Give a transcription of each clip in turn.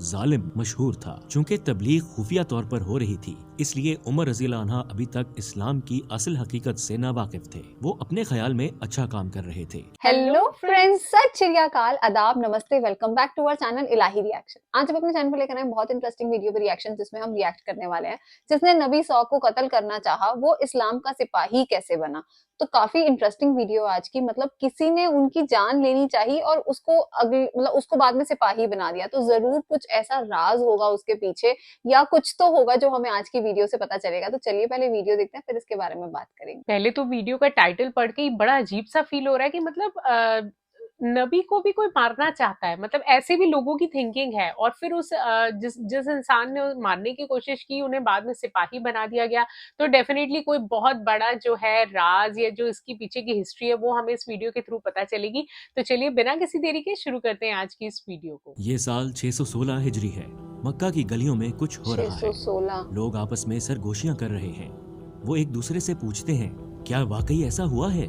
ظالم مشہور تھا۔ چونکہ تبلیغ خفیہ طور پر ہو رہی تھی، اس لیے عمر رضی اللہ عنہ ابھی تک اسلام کی اصل حقیقت سے ناواقف تھے۔ وہ اپنے خیال میں اچھا کام کر رہے تھے۔ ہیلو فرینڈز، ست شری اکال، آداب، نمستے، welcome back to our channel Elahi re action. آج ہم اپنے چینل پر لے کر آئے ہیں بہت انٹرسٹنگ ویڈیو پہ ریئیکشن، جس میں ہم ریئیکٹ کرنے والے ہیں جس نے نبی 100 کو قتل کرنا چاہا وہ اسلام کا سپاہی کیسے بنا۔ تو کافی انٹرسٹنگ ویڈیو آج کی، مطلب کسی نے ان کی جان لینی چاہیے اور اس کو بعد میں سپاہی بنا دیا، تو ضرور کچھ ایسا راز ہوگا اس کے پیچھے، یا کچھ تو ہوگا جو ہمیں آج کی ویڈیو سے پتا چلے گا۔ تو چلیے پہلے ویڈیو دیکھتے ہیں، پھر اس کے بارے میں بات کریں گے۔ پہلے تو ویڈیو کا ٹائٹل پڑھ کے ہی بڑا عجیب سا فیل ہو رہا ہے کہ مطلب نبی کو بھی کوئی مارنا چاہتا ہے، مطلب ایسے بھی لوگوں کی تھنکنگ ہے، اور پھر اس جس انسان نے مارنے کی کوشش کی انہیں بعد میں سپاہی بنا دیا گیا، تو ڈیفینیٹلی کوئی بہت بڑا جو ہے راز یا جو اس کی پیچھے کی ہسٹری ہے وہ ہمیں اس ویڈیو کے تھرو پتہ چلے گی۔ تو چلیے بنا کسی دیری کے شروع کرتے ہیں آج کی اس ویڈیو کو۔ یہ سال 616 ہجری ہے۔ مکہ کی گلیوں میں کچھ ہو رہا ہے، 616 لوگ آپس میں سرگوشیاں کر رہے ہیں۔ وہ ایک دوسرے سے پوچھتے ہیں، کیا واقعی ایسا ہوا ہے؟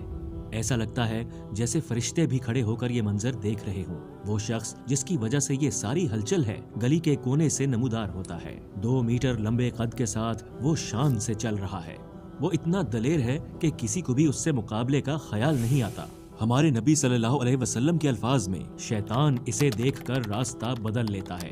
ایسا لگتا ہے جیسے فرشتے بھی کھڑے ہو کر یہ منظر دیکھ رہے ہوں۔ وہ شخص جس کی وجہ سے یہ ساری ہلچل ہے گلی کے کونے سے نمودار ہوتا ہے۔ 2 میٹر لمبے قد کے ساتھ وہ شان سے چل رہا ہے۔ وہ اتنا دلیر ہے کہ کسی کو بھی اس سے مقابلے کا خیال نہیں آتا۔ ہمارے نبی صلی اللہ علیہ وسلم کے الفاظ میں، شیطان اسے دیکھ کر راستہ بدل لیتا ہے۔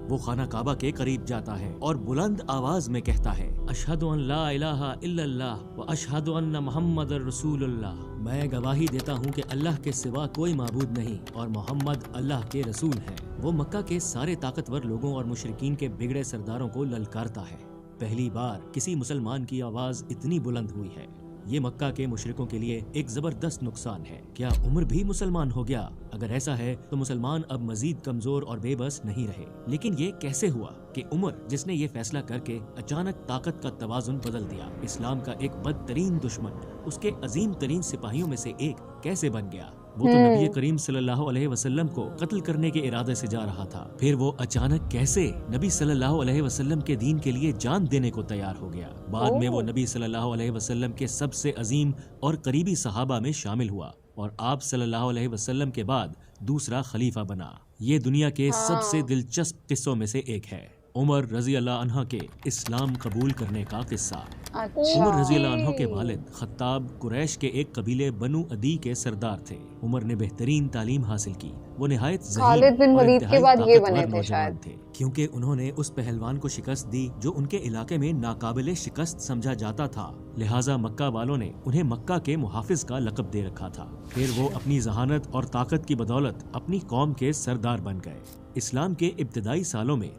وہ خانہ کعبہ کے قریب جاتا ہے اور بلند آواز میں کہتا ہے، اشہد ان لا الہ الا اللہ و اشہد ان محمد رسول اللہ۔ میں گواہی دیتا ہوں کہ اللہ کے سوا کوئی معبود نہیں اور محمد اللہ کے رسول ہیں۔ وہ مکہ کے سارے طاقتور لوگوں اور مشرکین کے بگڑے سرداروں کو للکارتا ہے۔ پہلی بار کسی مسلمان کی آواز اتنی بلند ہوئی ہے۔ یہ مکہ کے مشرکوں کے لیے ایک زبردست نقصان ہے۔ کیا عمر بھی مسلمان ہو گیا؟ اگر ایسا ہے تو مسلمان اب مزید کمزور اور بے بس نہیں رہے۔ لیکن یہ کیسے ہوا کہ عمر، جس نے یہ فیصلہ کر کے اچانک طاقت کا توازن بدل دیا، اسلام کا ایک بدترین دشمن، اس کے عظیم ترین سپاہیوں میں سے ایک کیسے بن گیا؟ وہ تو نبی کریم صلی اللہ علیہ وسلم کو قتل کرنے کے ارادے سے جا رہا تھا، پھر وہ اچانک کیسے نبی صلی اللہ علیہ وسلم کے دین کے لیے جان دینے کو تیار ہو گیا؟ بعد میں وہ نبی صلی اللہ علیہ وسلم کے سب سے عظیم اور قریبی صحابہ میں شامل ہوا اور آپ صلی اللہ علیہ وسلم کے بعد دوسرا خلیفہ بنا۔ یہ دنیا کے سب سے دلچسپ قصوں میں سے ایک ہے، عمر رضی اللہ عنہ کے اسلام قبول کرنے کا قصہ۔ عمر رضی اللہ عنہ کے والد خطاب قریش کے ایک قبیلے بنو عدی کے سردار تھے۔ عمر نے بہترین تعلیم حاصل کی۔ وہ نہایت خالد بن ولید کے بعد یہ بنے تھے شاید، تھے کیونکہ انہوں نے اس پہلوان کو شکست دی جو ان کے علاقے میں ناقابل شکست سمجھا جاتا تھا، لہٰذا مکہ والوں نے انہیں مکہ کے محافظ کا لقب دے رکھا تھا۔ پھر وہ اپنی ذہانت اور طاقت کی بدولت اپنی قوم کے سردار بن گئے۔ اسلام کے ابتدائی سالوں میں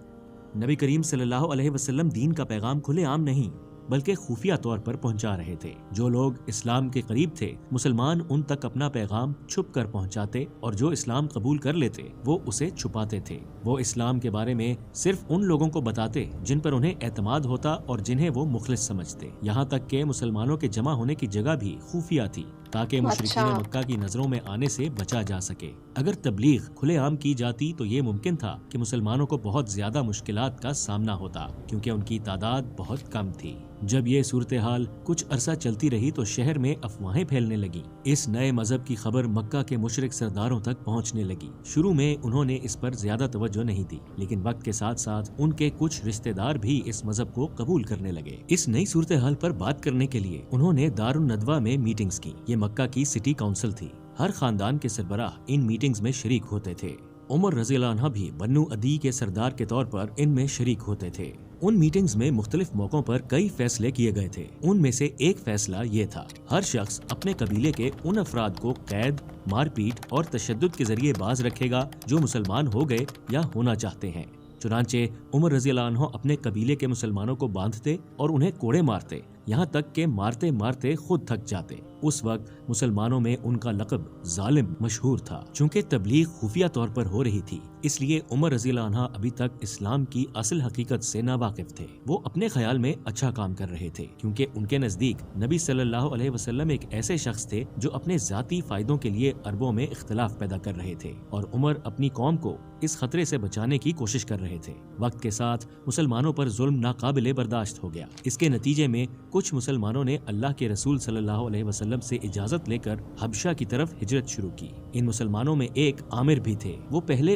نبی کریم صلی اللہ علیہ وسلم دین کا پیغام کھلے عام نہیں بلکہ خفیہ طور پر پہنچا رہے تھے۔ جو لوگ اسلام کے قریب تھے، مسلمان ان تک اپنا پیغام چھپ کر پہنچاتے، اور جو اسلام قبول کر لیتے وہ اسے چھپاتے تھے۔ وہ اسلام کے بارے میں صرف ان لوگوں کو بتاتے جن پر انہیں اعتماد ہوتا اور جنہیں وہ مخلص سمجھتے، یہاں تک کہ مسلمانوں کے جمع ہونے کی جگہ بھی خفیہ تھی تاکہ مشرکین مکہ کی نظروں میں آنے سے بچا جا سکے۔ اگر تبلیغ کھلے عام کی جاتی تو یہ ممکن تھا کہ مسلمانوں کو بہت زیادہ مشکلات کا سامنا ہوتا، کیونکہ ان کی تعداد بہت کم تھی۔ جب یہ صورتحال کچھ عرصہ چلتی رہی تو شہر میں افواہیں پھیلنے لگیں۔ اس نئے مذہب کی خبر مکہ کے مشرک سرداروں تک پہنچنے لگی۔ شروع میں انہوں نے اس پر زیادہ توجہ نہیں دی، لیکن وقت کے ساتھ ساتھ ان کے کچھ رشتہ دار بھی اس مذہب کو قبول کرنے لگے۔ اس نئی صورتحال پر بات کرنے کے لیے انہوں نے دار الندوہ میں میٹنگز کی۔ یہ مکہ کی سٹی کونسل تھی۔ ہر خاندان کے سربراہ ان میٹنگز میں شریک ہوتے تھے۔ عمر رضی اللہ عنہ بھی بنو عدی کے سردار کے طور پر ان میں شریک ہوتے تھے۔ ان میٹنگز میں مختلف موقعوں پر کئی فیصلے کیے گئے تھے۔ ان میں سے ایک فیصلہ یہ تھا، ہر شخص اپنے قبیلے کے ان افراد کو قید، مار پیٹ اور تشدد کے ذریعے باز رکھے گا جو مسلمان ہو گئے یا ہونا چاہتے ہیں۔ چنانچہ عمر رضی اللہ عنہ اپنے قبیلے کے مسلمانوں کو باندھتے اور انہیں کوڑے مارتے، یہاں تک کہ مارتے مارتے خود تھک جاتے۔ اس وقت مسلمانوں میں ان کا لقب ظالم مشہور تھا۔ چونکہ تبلیغ خفیہ طور پر ہو رہی تھی، اس لیے عمر رضی اللہ عنہ ابھی تک اسلام کی اصل حقیقت سے ناواقف تھے۔ وہ اپنے خیال میں اچھا کام کر رہے تھے، کیونکہ ان کے نزدیک نبی صلی اللہ علیہ وسلم ایک ایسے شخص تھے جو اپنے ذاتی فائدوں کے لیے عربوں میں اختلاف پیدا کر رہے تھے، اور عمر اپنی قوم کو اس خطرے سے بچانے کی کوشش کر رہے تھے۔ وقت کے ساتھ مسلمانوں پر ظلم ناقابل برداشت ہو گیا۔ اس کے نتیجے میں کچھ مسلمانوں نے اللہ کے رسول صلی اللہ علیہ وسلم سے اجازت لے کر حبشہ کی طرف ہجرت شروع کی۔ ان مسلمانوں میں ایک عامر بھی تھے۔ وہ پہلے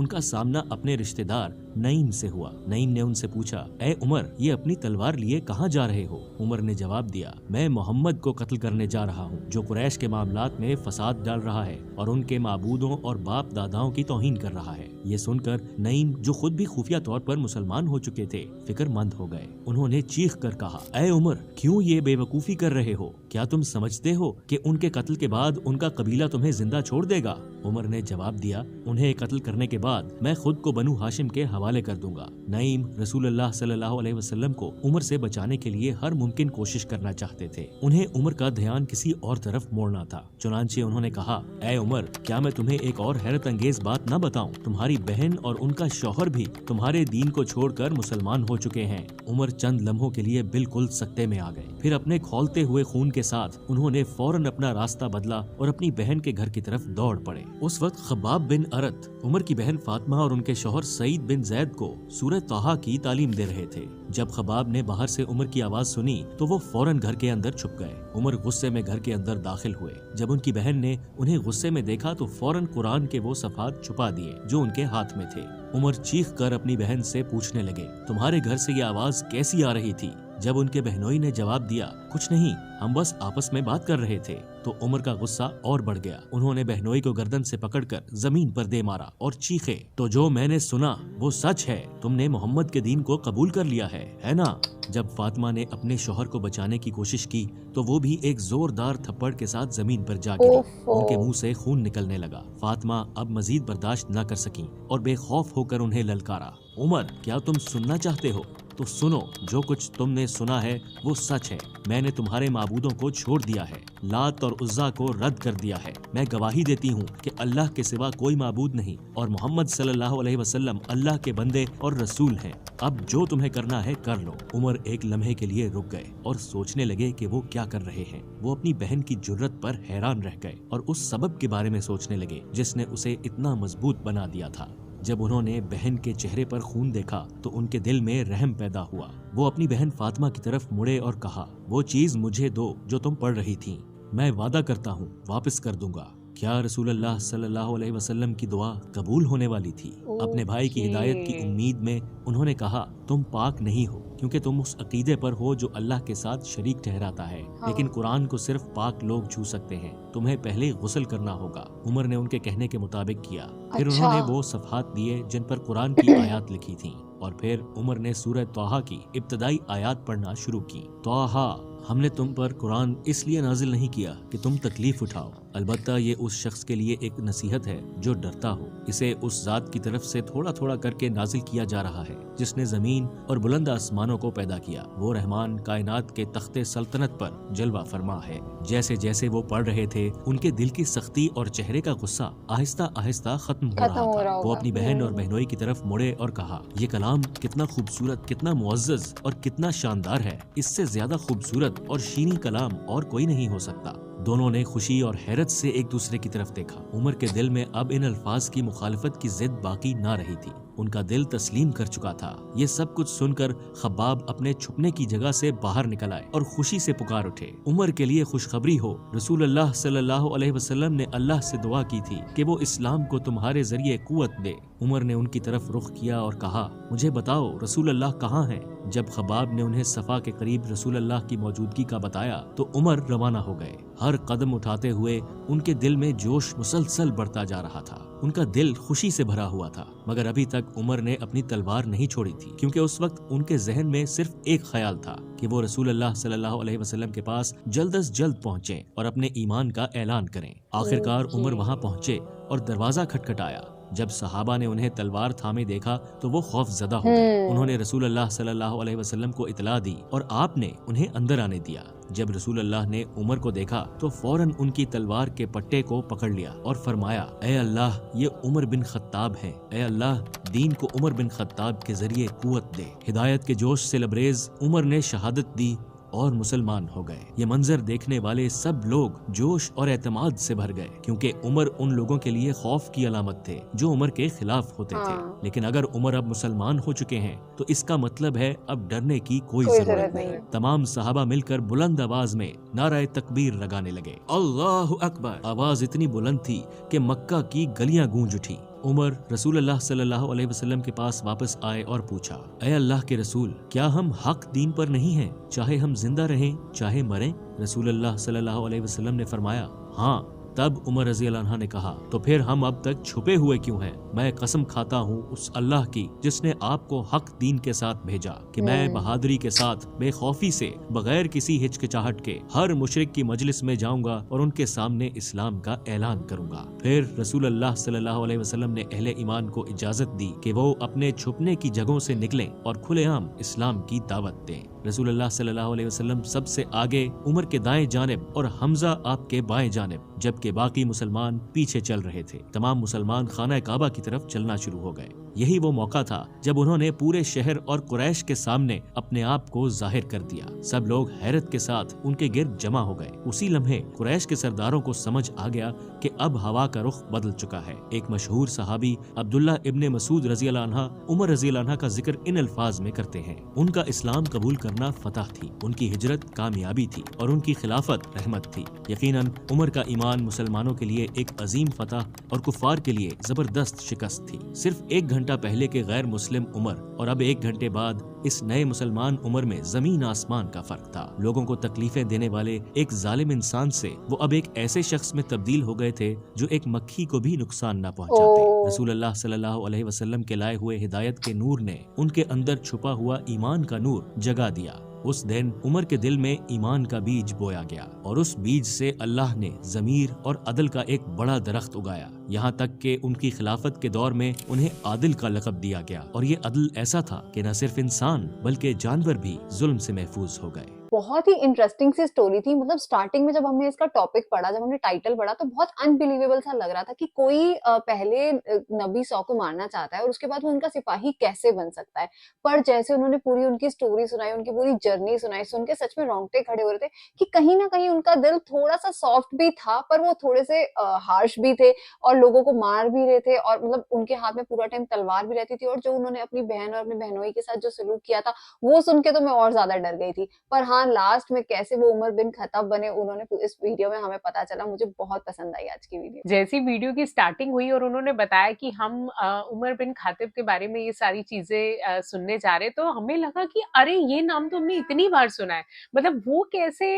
ان کا سامنا اپنے رشتہ دار نعیم سے ہوا۔ نعیم نے ان سے پوچھا، اے عمر، یہ اپنی تلوار لیے کہاں جا رہے ہو؟ عمر نے جواب دیا، میں محمد کو قتل کرنے جا رہا ہوں، جو قریش کے معاملات میں فساد ڈال رہا ہے اور ان کے معبودوں اور باپ داداؤں کی توہین کر رہا ہے۔ یہ سن کر نعیم، جو خود بھی خفیہ طور پر مسلمان ہو چکے تھے، فکر مند ہو گئے۔ انہوں نے چیخ کر کہا، اے عمر، کیوں یہ بے وقوفی کر رہے ہو؟ کیا تم سمجھتے ہو کہ ان کے قتل کے بعد ان کا قبیلہ تمہیں زندہ چھوڑ دے گا؟ عمر نے جواب دیا، انہیں قتل کرنے کے بعد میں خود کو بنو ہاشم کے حوالے کر دوں گا۔ نعیم رسول اللہ صلی اللہ علیہ وسلم کو عمر سے بچانے کے لیے ہر ممکن کوشش کرنا چاہتے تھے۔ انہیں عمر کا دھیان کسی اور طرف موڑنا تھا، چنانچہ انہوں نے کہا، اے عمر، کیا میں تمہیں ایک اور حیرت انگیز بات نہ بتاؤں؟ تمہاری بہن اور ان کا شوہر بھی تمہارے دین کو چھوڑ کر مسلمان ہو چکے ہیں۔ عمر چند لمحوں کے لیے بالکل سکتے میں آ گئے، پھر اپنے کھولتے ہوئے خون کے ساتھ انہوں نے فوراً اپنا راستہ بدلا اور اپنی بہن کے گھر کی طرف دوڑ پڑے۔ اس وقت خباب بن ارت عمر کی بہن فاطمہ اور ان کے شوہر سعید بن زید کو سورہ طٰہٰ کی تعلیم دے رہے تھے۔ جب خباب نے باہر سے عمر کی آواز سنی تو وہ فوراً گھر کے اندر چھپ گئے۔ عمر غصے میں گھر کے اندر داخل ہوئے۔ جب ان کی بہن نے انہیں غصے میں دیکھا تو فوراً قرآن کے وہ صفحات چھپا دیے جو ان کے ہاتھ میں تھے۔ عمر چیخ کر اپنی بہن سے پوچھنے لگے، تمہارے گھر سے یہ آواز کیسی آ رہی تھی؟ جب ان کے بہنوئی نے جواب دیا، کچھ نہیں، ہم بس آپس میں بات کر رہے تھے، تو عمر کا غصہ اور بڑھ گیا۔ انہوں نے بہنوئی کو گردن سے پکڑ کر زمین پر دے مارا اور چیخے، تو جو میں نے سنا وہ سچ ہے، تم نے محمد کے دین کو قبول کر لیا ہے نا؟ جب فاطمہ نے اپنے شوہر کو بچانے کی کوشش کی تو وہ بھی ایک زوردار تھپڑ کے ساتھ زمین پر جا گری۔ ان کے منہ سے خون نکلنے لگا۔ فاطمہ اب مزید برداشت نہ کر سکیں اور بے خوف ہو کر انہیں للکارا، عمر، کیا تم سننا چاہتے ہو؟ تو سنو، جو کچھ تم نے سنا ہے وہ سچ ہے۔ میں نے تمہارے معبودوں کو چھوڑ دیا ہے، لات اور عزا کو رد کر دیا ہے۔ میں گواہی دیتی ہوں کہ اللہ کے سوا کوئی معبود نہیں اور محمد صلی اللہ علیہ وسلم اللہ کے بندے اور رسول ہیں۔ اب جو تمہیں کرنا ہے کر لو۔ عمر ایک لمحے کے لیے رک گئے اور سوچنے لگے کہ وہ کیا کر رہے ہیں۔ وہ اپنی بہن کی جرت پر حیران رہ گئے اور اس سبب کے بارے میں سوچنے لگے جس نے اسے اتنا مضبوط بنا دیا تھا۔ جب انہوں نے بہن کے چہرے پر خون دیکھا تو ان کے دل میں رحم پیدا ہوا۔ وہ اپنی بہن فاطمہ کی طرف مڑے اور کہا، وہ چیز مجھے دو جو تم پڑھ رہی تھیں، میں وعدہ کرتا ہوں واپس کر دوں گا۔ کیا رسول اللہ صلی اللہ علیہ وسلم کی دعا قبول ہونے والی تھی؟ اپنے بھائی کی ہدایت کی امید میں انہوں نے کہا، تم پاک نہیں ہو کیونکہ تم اس عقیدے پر ہو جو اللہ کے ساتھ شریک ٹھہراتا ہے، لیکن قرآن کو صرف پاک لوگ چھو سکتے ہیں، تمہیں پہلے غسل کرنا ہوگا۔ عمر نے ان کے کہنے کے مطابق کیا، پھر انہوں نے وہ صفحات دیے جن پر قرآن کی آیات لکھی تھیں، اور پھر عمر نے سورہ طٰہٰ کی ابتدائی آیات پڑھنا شروع کی۔ طٰہٰ، ہم نے تم پر قرآن اس لیے نازل نہیں کیا کہ تم تکلیف اٹھاؤ، البتہ یہ اس شخص کے لیے ایک نصیحت ہے جو ڈرتا ہو۔ اسے اس ذات کی طرف سے تھوڑا تھوڑا کر کے نازل کیا جا رہا ہے جس نے زمین اور بلند آسمانوں کو پیدا کیا۔ وہ رحمان کائنات کے تخت سلطنت پر جلوہ فرما ہے۔ جیسے جیسے وہ پڑھ رہے تھے ان کے دل کی سختی اور چہرے کا غصہ آہستہ آہستہ ختم ہو رہا تھا۔ وہ اپنی بہن اور بہنوئی کی طرف مڑے اور کہا، یہ کلام کتنا خوبصورت، کتنا معزز اور کتنا شاندار ہے، اس سے زیادہ خوبصورت اور شیریں کلام اور کوئی نہیں ہو سکتا۔ دونوں نے خوشی اور حیرت سے ایک دوسرے کی طرف دیکھا۔ عمر کے دل میں اب ان الفاظ کی مخالفت کی ضد باقی نہ رہی تھی، ان کا دل تسلیم کر چکا تھا۔ یہ سب کچھ سن کر خباب اپنے چھپنے کی جگہ سے باہر نکل آئے اور خوشی سے پکار اٹھے، عمر کے لیے خوشخبری ہو، رسول اللہ صلی اللہ علیہ وسلم نے اللہ سے دعا کی تھی کہ وہ اسلام کو تمہارے ذریعے قوت دے۔ عمر نے ان کی طرف رخ کیا اور کہا، مجھے بتاؤ رسول اللہ کہاں ہیں؟ جب خباب نے انہیں صفا کے قریب رسول اللہ کی موجودگی کا بتایا تو عمر روانہ ہو گئے۔ ہر قدم اٹھاتے ہوئے ان کے دل میں جوش مسلسل بڑھتا جا رہا تھا، ان کا دل خوشی سے بھرا ہوا تھا، مگر ابھی تک عمر نے اپنی تلوار نہیں چھوڑی تھی، کیونکہ اس وقت ان کے ذہن میں صرف ایک خیال تھا کہ وہ رسول اللہ صلی اللہ علیہ وسلم کے پاس جلد از جلد پہنچیں اور اپنے ایمان کا اعلان کریں۔ آخرکار عمر وہاں پہنچے اور دروازہ کھٹکھٹایا۔ جب صحابہ نے انہیں تلوار تھامے دیکھا تو وہ خوف زدہ ہو گئے۔ انہوں نے رسول اللہ صلی اللہ علیہ وسلم کو اطلاع دی اور آپ نے انہیں اندر آنے دیا۔ جب رسول اللہ نے عمر کو دیکھا تو فوراً ان کی تلوار کے پٹے کو پکڑ لیا اور فرمایا، اے اللہ، یہ عمر بن خطاب ہے، اے اللہ، دین کو عمر بن خطاب کے ذریعے قوت دے۔ ہدایت کے جوش سے لبریز عمر نے شہادت دی اور مسلمان ہو گئے۔ یہ منظر دیکھنے والے سب لوگ جوش اور اعتماد سے بھر گئے، کیونکہ عمر ان لوگوں کے لیے خوف کی علامت تھے جو عمر کے خلاف ہوتے تھے۔ لیکن اگر عمر اب مسلمان ہو چکے ہیں تو اس کا مطلب ہے اب ڈرنے کی کوئی ضرورت نہیں۔ تمام صحابہ مل کر بلند آواز میں نعرہ تکبیر لگانے لگے۔ اللہ اکبر! آواز اتنی بلند تھی کہ مکہ کی گلیاں گونج اٹھی۔ عمر رسول اللہ صلی اللہ علیہ وسلم کے پاس واپس آئے اور پوچھا، اے اللہ کے رسول، کیا ہم حق دین پر نہیں ہیں، چاہے ہم زندہ رہیں چاہے مریں؟ رسول اللہ صلی اللہ علیہ وسلم نے فرمایا، ہاں۔ تب عمر رضی اللہ عنہ نے کہا، تو پھر ہم اب تک چھپے ہوئے کیوں ہیں؟ میں قسم کھاتا ہوں اس اللہ کی جس نے آپ کو حق دین کے ساتھ بھیجا کہ میں بہادری کے ساتھ بے خوفی سے بغیر کسی ہچکچاہٹ کے ہر مشرک کی مجلس میں جاؤں گا اور ان کے سامنے اسلام کا اعلان کروں گا۔ پھر رسول اللہ صلی اللہ علیہ وسلم نے اہل ایمان کو اجازت دی کہ وہ اپنے چھپنے کی جگہوں سے نکلیں اور کھلے عام اسلام کی دعوت دیں۔ رسول اللہ صلی اللہ علیہ وسلم سب سے آگے، عمر کے دائیں جانب اور حمزہ آپ کے بائیں جانب، جبکہ باقی مسلمان پیچھے چل رہے تھے۔ تمام مسلمان خانہ کعبہ کی طرف چلنا شروع ہو گئے۔ یہی وہ موقع تھا جب انہوں نے پورے شہر اور قریش کے سامنے اپنے آپ کو ظاہر کر دیا۔ سب لوگ حیرت کے ساتھ ان کے گرد جمع ہو گئے۔ اسی لمحے قریش کے سرداروں کو سمجھ آ گیا کہ اب ہوا کا رخ بدل چکا ہے۔ ایک مشہور صحابی عبداللہ ابن مسعود رضی اللہ عنہ عمر رضی اللہ عنہ کا ذکر ان الفاظ میں کرتے ہیں، ان کا اسلام قبول کرنا فتح تھی، ان کی ہجرت کامیابی تھی اور ان کی خلافت رحمت تھی۔ یقیناً عمر کا ایمان مسلمانوں کے لیے ایک عظیم فتح اور کفار کے لیے زبردست شکست تھی۔ صرف ایک گھنٹہ پہلے کے غیر مسلم عمر اور اب ایک گھنٹے بعد اس نئے مسلمان عمر میں زمین آسمان کا فرق تھا۔ لوگوں کو تکلیفیں دینے والے ایک ظالم انسان سے وہ اب ایک ایسے شخص میں تبدیل ہو گئے تھے جو ایک مکھی کو بھی نقصان نہ پہنچاتے۔ رسول اللہ صلی اللہ علیہ وسلم کے لائے ہوئے ہدایت کے نور نے ان کے اندر چھپا ہوا ایمان کا نور جگا دیا۔ اس دن عمر کے دل میں ایمان کا بیج بویا گیا اور اس بیج سے اللہ نے ضمیر اور عدل کا ایک بڑا درخت اگایا، یہاں تک کہ ان کی خلافت کے دور میں انہیں عادل کا لقب دیا گیا، اور یہ عدل ایسا تھا کہ نہ صرف انسان بلکہ جانور بھی ظلم سے محفوظ ہو گئے۔ بہت ہی انٹرسٹنگ سی سٹوری تھی، مطلب سٹارٹنگ میں جب ہم نے اس کا ٹاپک پڑھا، جب ہم نے ٹائٹل پڑھا تو بہت انبلیویبل سا لگ رہا تھا کہ کوئی پہلے نبی 100 کو مارنا چاہتا ہے اور اس کے بعد وہ ان کا سپاہی کیسے بن سکتا ہے۔ پر جیسے انہوں نے پوری ان کی سٹوری سنائی، ان کی پوری جرنی سنائی، سن کے سچ میں رونگٹے کھڑے ہو رہے تھے کہ کہیں نہ کہیں ان کا دل تھوڑا سا سافٹ بھی تھا، پر وہ تھوڑے سے ہارش بھی تھے اور لوگوں کو مار بھی رہے تھے، اور مطلب ان کے ہاتھ میں پورا ٹائم تلوار بھی رہتی تھی، اور جو انہوں نے اپنی بہن اور اپنے بہنوئی کے ساتھ جو سلوک کیا تھا وہ سن کے تو میں اور زیادہ ڈر گئی تھی۔ پر ہاں، لاسٹ میں کیسے وہ عمر بن خطاب بنے، انہوں نے اس ویڈیو میں ہمیں پتا چلا۔ مجھے بہت پسند آئی آج کی ویڈیو۔ جیسی ویڈیو کی سٹارٹنگ ہوئی اور انہوں نے بتایا کہ ہم عمر بن خاطب کے بارے میں یہ ساری چیزیں سننے جا رہے، تو ہمیں لگا کہ ارے یہ نام تو ہم نے اتنی بار سنا ہے، مطلب وہ کیسے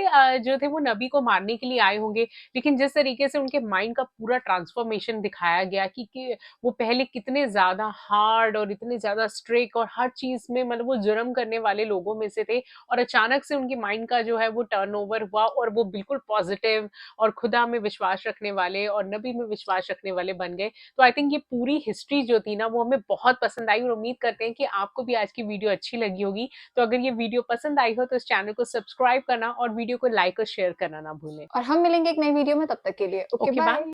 جو تھے وہ نبی کو مارنے کے لیے آئے ہوں گے۔ لیکن جس طریقے سے ان کے مائنڈ کا پورا ٹرانسفارمیشن دکھایا گیا کہ وہ پہلے کتنے زیادہ ہارڈ اور اتنے زیادہ اسٹرک اور ہر چیز میں مطلب وہ جرم کرنے والے لوگوں میں سے تھے، اور اچانک سے ان کی مائنڈ کا جو ہے وہ ٹرن اوور ہوا اور وہ بالکل پازیٹیو اور خدا میں وشواس رکھنے والے اور نبی میں وشواس رکھنے والے بن گئے۔ تو آئی تھنک یہ پوری ہسٹری جو تھی نا وہ ہمیں بہت پسند آئی، اور امید کرتے ہیں کہ آپ کو بھی آج کی ویڈیو اچھی لگی ہوگی۔ تو اگر یہ ویڈیو پسند آئی ہو تو اس چینل کو سبسکرائب کرنا اور ویڈیو کو لائک اور شیئر کرنا نہ بھولیں۔ اور ہم ملیں گے ایک نئی ویڈیو میں، تب تک کے لیے اوکے بائے۔